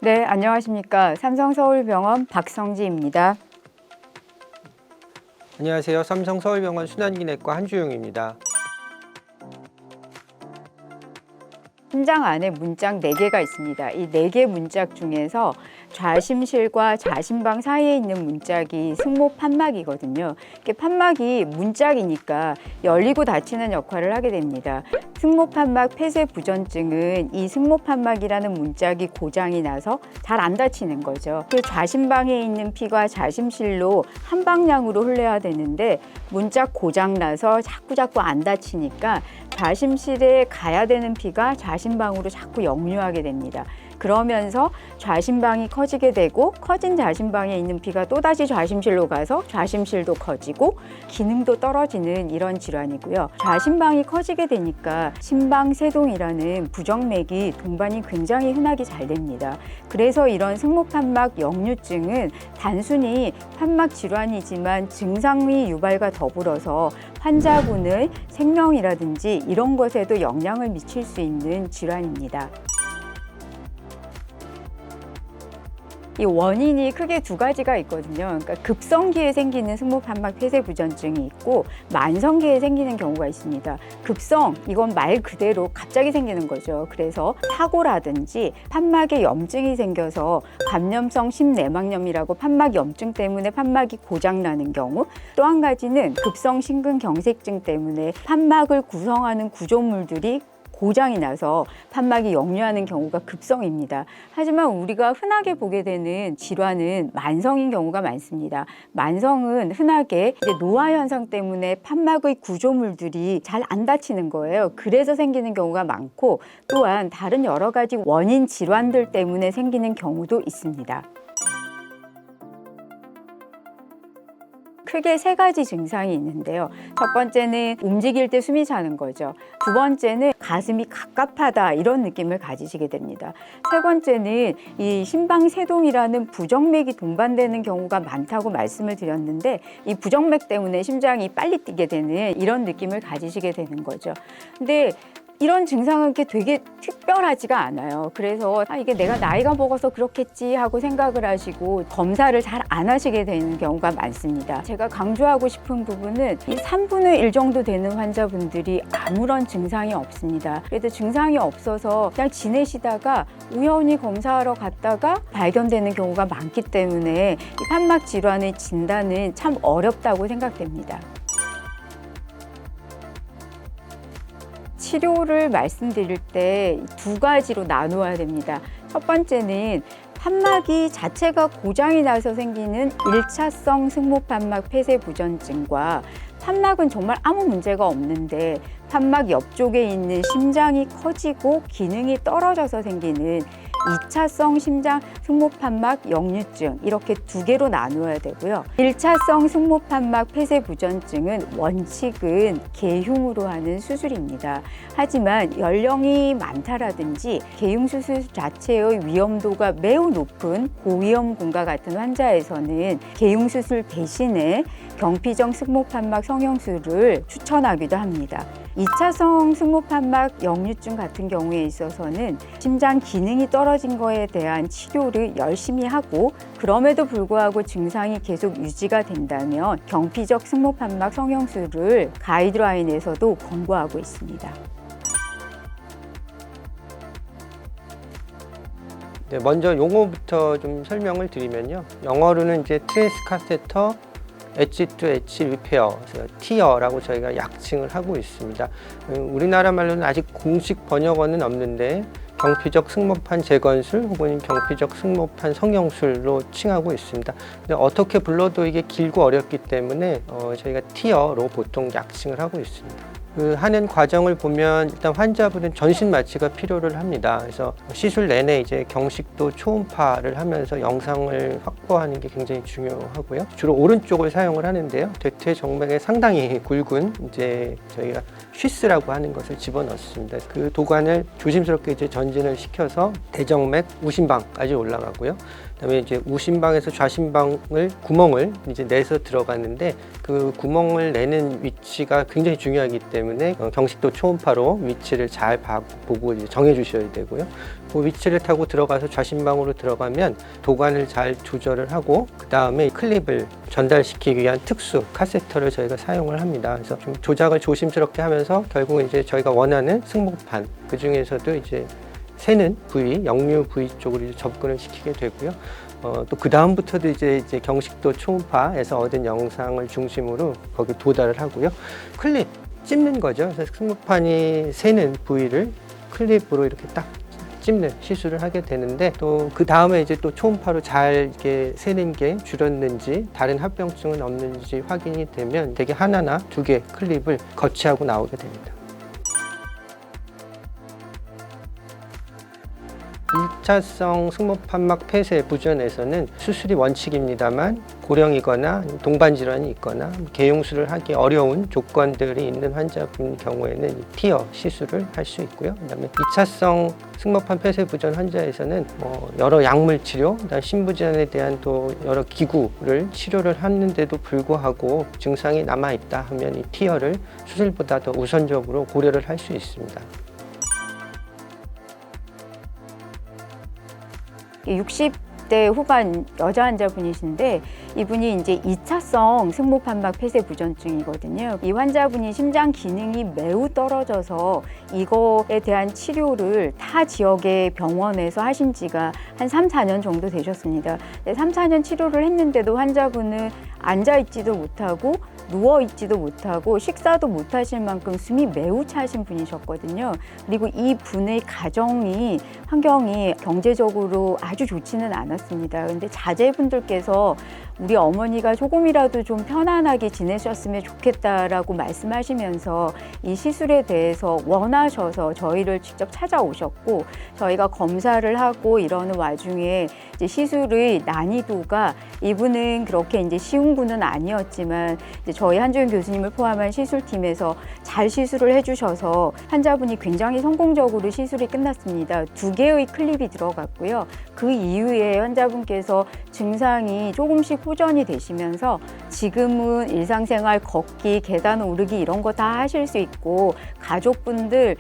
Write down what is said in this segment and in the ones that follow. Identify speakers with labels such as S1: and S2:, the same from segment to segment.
S1: 네, 안녕하십니까. 삼성서울병원 박성지입니다.
S2: 안녕하세요. 삼성서울병원 순환기내과 한주용입니다.
S1: 심장 안에 문짝 4개가 있습니다. 이 4개 문짝 중에서 좌심실과 좌심방 사이에 있는 문짝이 승모판막이거든요. 이게 판막이 문짝이니까 열리고 닫히는 역할을 하게 됩니다. 승모판막 폐쇄부전증은 이 승모판막이라는 문짝이 고장이 나서 잘 안 닫히는 거죠. 그 좌심방에 있는 피가 좌심실로 한 방향으로 흘러야 되는데 문짝 고장 나서 자꾸 안 닫히니까 좌심실에 가야 되는 피가 좌심방으로 자꾸 역류하게 됩니다. 그러면서 좌심방이 커지게 되고 커진 좌심방에 있는 피가 또다시 좌심실로 가서 좌심실도 커지고 기능도 떨어지는 이런 질환이고요. 좌심방이 커지게 되니까 심방세동이라는 부정맥이 동반이 굉장히 흔하게 잘 됩니다. 그래서 이런 승모판막 역류증은 단순히 판막 질환이지만 증상의 유발과 더불어서 환자분의 생명이라든지 이런 것에도 영향을 미칠 수 있는 질환입니다. 이 원인이 크게 2가지가 있거든요. 그러니까 급성기에 생기는 승모판막 폐쇄부전증이 있고 만성기에 생기는 경우가 있습니다. 급성, 이건 말 그대로 갑자기 생기는 거죠. 그래서 사고라든지 판막에 염증이 생겨서 감염성 심내막염이라고 판막 염증 때문에 판막이 고장나는 경우, 또 한 가지는 급성 심근경색증 때문에 판막을 구성하는 구조물들이 고장이 나서 판막이 역류하는 경우가 급성입니다. 하지만 우리가 흔하게 보게 되는 질환은 만성인 경우가 많습니다. 만성은 흔하게 노화 현상 때문에 판막의 구조물들이 잘 안 닫히는 거예요. 그래서 생기는 경우가 많고 또한 다른 여러 가지 원인 질환들 때문에 생기는 경우도 있습니다. 크게 3가지 증상이 있는데요. 첫 번째는 움직일 때 숨이 차는 거죠. 두 번째는 가슴이 갑갑하다 이런 느낌을 가지시게 됩니다. 세 번째는 이 심방세동이라는 부정맥이 동반되는 경우가 많다고 말씀을 드렸는데 이 부정맥 때문에 심장이 빨리 뛰게 되는 이런 느낌을 가지시게 되는 거죠. 근데 이런 증상은 되게 특별하지가 않아요. 그래서 이게 내가 나이가 먹어서 그렇겠지 하고 생각을 하시고 검사를 잘 안 하시게 되는 경우가 많습니다. 제가 강조하고 싶은 부분은 이 3분의 1 정도 되는 환자분들이 아무런 증상이 없습니다. 그래도 증상이 없어서 그냥 지내시다가 우연히 검사하러 갔다가 발견되는 경우가 많기 때문에 이 판막 질환의 진단은 참 어렵다고 생각됩니다. 치료를 말씀드릴 때 2가지로 나누어야 됩니다. 첫 번째는 판막이 자체가 고장이 나서 생기는 1차성 승모판막 폐쇄부전증과 판막은 정말 아무 문제가 없는데 판막 옆쪽에 있는 심장이 커지고 기능이 떨어져서 생기는 2차성 심장 승모판막 역류증, 이렇게 2개로 나누어야 되고요. 1차성 승모판막 폐쇄부전증은 원칙은 개흉으로 하는 수술입니다. 하지만 연령이 많다라든지 개흉수술 자체의 위험도가 매우 높은 고위험군과 같은 환자에서는 개흉수술 대신에 경피적 승모판막 성형술을 추천하기도 합니다. 2차성 승모판막 역류증 같은 경우에 있어서는 심장 기능이 떨어진 거에 대한 치료를 열심히 하고 그럼에도 불구하고 증상이 계속 유지가 된다면 경피적 승모판막 성형술을 가이드라인에서도 권고하고 있습니다.
S2: 네, 먼저 용어부터 좀 설명을 드리면요. 영어로는 이제 트랜스카테터 엣지-투-엣지 리페어, TEER라고 저희가 약칭을 하고 있습니다. 우리나라 말로는 아직 공식 번역어는 없는데 경피적 승모판 재건술 혹은 경피적 승모판 성형술로 칭하고 있습니다. 근데 어떻게 불러도 이게 길고 어렵기 때문에 저희가 TEER로 보통 약칭을 하고 있습니다. 그 하는 과정을 보면 일단 환자분은 전신 마취가 필요를 합니다. 그래서 시술 내내 이제 경식도 초음파를 하면서 영상을 확보하는 게 굉장히 중요하고요. 주로 오른쪽을 사용을 하는데요. 대퇴 정맥에 상당히 굵은 이제 저희가 쉬스라고 하는 것을 집어넣습니다. 그 도관을 조심스럽게 이제 전진을 시켜서 대정맥 우심방까지 올라가고요. 그다음에 이제 우심방에서 좌심방을 구멍을 이제 내서 들어가는데 그 구멍을 내는 위치가 굉장히 중요하기 때문에 경식도 초음파로 위치를 잘 보고 이제 정해 주셔야 되고요. 그 위치를 타고 들어가서 좌심방으로 들어가면 도관을 잘 조절을 하고 그 다음에 클립을 전달시키기 위한 특수 카세터를 저희가 사용을 합니다. 그래서 좀 조작을 조심스럽게 하면서 결국은 이제 저희가 원하는 승모판 그 중에서도 이제 새는 부위, 역류 부위 쪽으로 이제 접근을 시키게 되고요. 또 그 다음부터도 이제 경식도 초음파에서 얻은 영상을 중심으로 거기 도달을 하고요. 클립 찝는 거죠. 그래서 승모판이 새는 부위를 클립으로 이렇게 딱 찝는 시술을 하게 되는데 또 그 다음에 이제 또 초음파로 잘 이렇게 새는 게 줄었는지 다른 합병증은 없는지 확인이 되면 대개 하나나 두 개 클립을 거치하고 나오게 됩니다. 1차성 승모판막 폐쇄 부전에서는 수술이 원칙입니다만 고령이거나 동반 질환이 있거나 개용술을 하기 어려운 조건들이 있는 환자분 경우에는 티어 시술을 할 수 있고요. 그다음에 2차성 승모판 폐쇄 부전 환자에서는 여러 약물 치료, 그다음 신부전에 대한 또 여러 기구를 치료를 하는데도 불구하고 증상이 남아 있다 하면 이 티어를 수술보다 더 우선적으로 고려를 할 수 있습니다.
S1: 60대 후반 여자 환자분이신데 이분이 이제 2차성 승모판막 폐쇄 부전증이거든요. 이 환자분이 심장 기능이 매우 떨어져서 이거에 대한 치료를 타 지역의 병원에서 하신 지가 한 3, 4년 정도 되셨습니다. 3, 4년 치료를 했는데도 환자분은 앉아있지도 못하고 누워있지도 못하고 식사도 못하실 만큼 숨이 매우 차신 분이셨거든요. 그리고 이 분의 환경이 경제적으로 아주 좋지는 않았습니다. 근데 자제분들께서 우리 어머니가 조금이라도 좀 편안하게 지내셨으면 좋겠다라고 말씀하시면서 이 시술에 대해서 원하셔서 저희를 직접 찾아오셨고 저희가 검사를 하고 이러는 와중에 이제 시술의 난이도가 이분은 그렇게 이제 쉬운 분은 아니었지만 이제 저희 한주연 교수님을 포함한 시술팀에서 잘 시술을 해주셔서 환자분이 굉장히 성공적으로 시술이 끝났습니다. 2개의 클립이 들어갔고요. 그 이후에 환자분께서 증상이 조금씩 호전이 되시면서 지금은 일상생활 걷기, 계단 오르기 이런 거 다 하실 수 있고 가족분들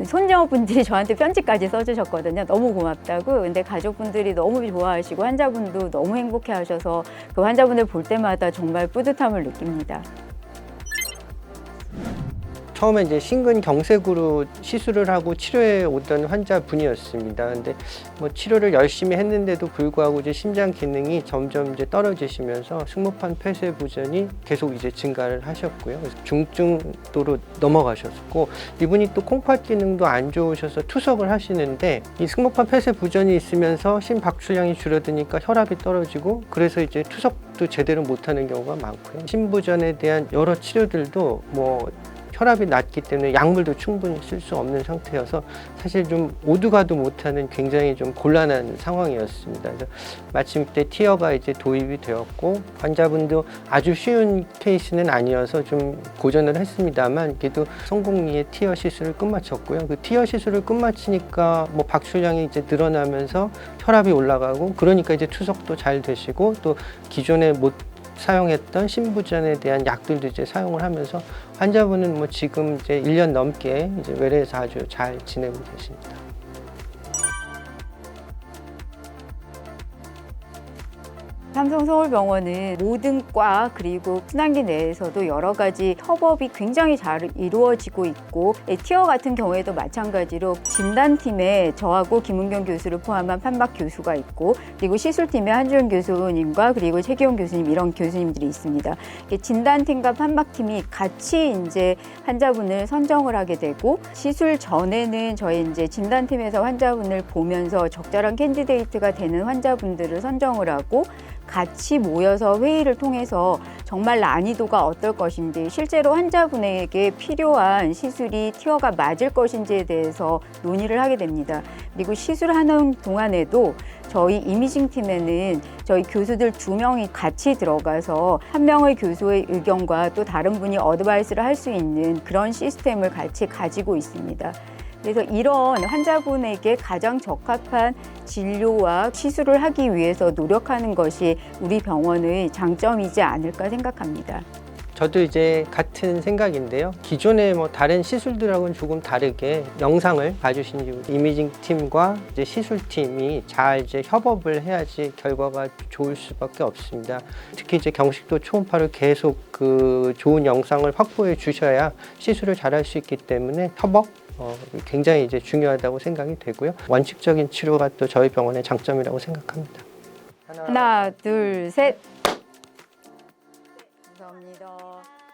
S1: 손녀분들이 저한테 편지까지 써주셨거든요. 너무 고맙다고. 근데 가족분들이 너무 좋아하시고 환자분도 너무 행복해 하셔서 그 환자분들 볼 때마다 정말 뿌듯함을 느낍니다.
S2: 처음에 이제 심근경색으로 시술을 하고 치료해 오던 환자분이었습니다. 근데 뭐 치료를 열심히 했는데도 불구하고 이제 심장 기능이 점점 이제 떨어지시면서 승모판 폐쇄 부전이 계속 이제 증가를 하셨고요. 그래서 중증도로 넘어가셨고 이분이 또 콩팥 기능도 안 좋으셔서 투석을 하시는데 이 승모판 폐쇄 부전이 있으면서 심박출량이 줄어드니까 혈압이 떨어지고 그래서 이제 투석도 제대로 못하는 경우가 많고요. 심부전에 대한 여러 치료들도 뭐 혈압이 낮기 때문에 약물도 충분히 쓸 수 없는 상태여서 사실 좀 오도 가도 못하는 굉장히 좀 곤란한 상황이었습니다. 그래서 마침 그때 티어가 이제 도입이 되었고 환자분도 아주 쉬운 케이스는 아니어서 좀 고전을 했습니다만 그래도 성공리에 티어 시술을 끝마쳤고요. 그 티어 시술을 끝마치니까 뭐 박출량이 이제 늘어나면서 혈압이 올라가고 그러니까 이제 투석도 잘 되시고 또 기존에 못 사용했던 심부전에 대한 약들도 이제 사용을 하면서 환자분은 뭐 지금 이제 1년 넘게 이제 외래에서 아주 잘 지내고 계십니다.
S1: 삼성서울병원은 모든 과 그리고 순환기 내에서도 여러 가지 협업이 굉장히 잘 이루어지고 있고 티어 같은 경우에도 마찬가지로 진단팀에 저하고 김은경 교수를 포함한 판막 교수가 있고 그리고 시술팀에 한주연 교수님과 그리고 최기용 교수님 이런 교수님들이 있습니다. 진단팀과 판막팀이 같이 이제 환자분을 선정을 하게 되고 시술 전에는 저희 이제 진단팀에서 환자분을 보면서 적절한 캔디데이트가 되는 환자분들을 선정을 하고 같이 모여서 회의를 통해서 정말 난이도가 어떨 것인지 실제로 환자분에게 필요한 시술이 티어가 맞을 것인지에 대해서 논의를 하게 됩니다. 그리고 시술하는 동안에도 저희 이미징 팀에는 저희 교수들 2명이 같이 들어가서 한 명의 교수의 의견과 또 다른 분이 어드바이스를 할 수 있는 그런 시스템을 같이 가지고 있습니다. 그래서 이런 환자분에게 가장 적합한 진료와 시술을 하기 위해서 노력하는 것이 우리 병원의 장점이지 않을까 생각합니다.
S2: 저도 이제 같은 생각인데요. 기존의 뭐 다른 시술들하고는 조금 다르게 영상을 봐주신 이미징 팀과 이제 시술 팀이 잘 이제 협업을 해야지 결과가 좋을 수밖에 없습니다. 특히 이제 경식도 초음파를 계속 그 좋은 영상을 확보해 주셔야 시술을 잘할 수 있기 때문에 협업 굉장히 이제 중요하다고 생각이 되고요. 원칙적인 치료가 또 저희 병원의 장점이라고 생각합니다.
S1: 하나, 둘, 셋. 감사합니다.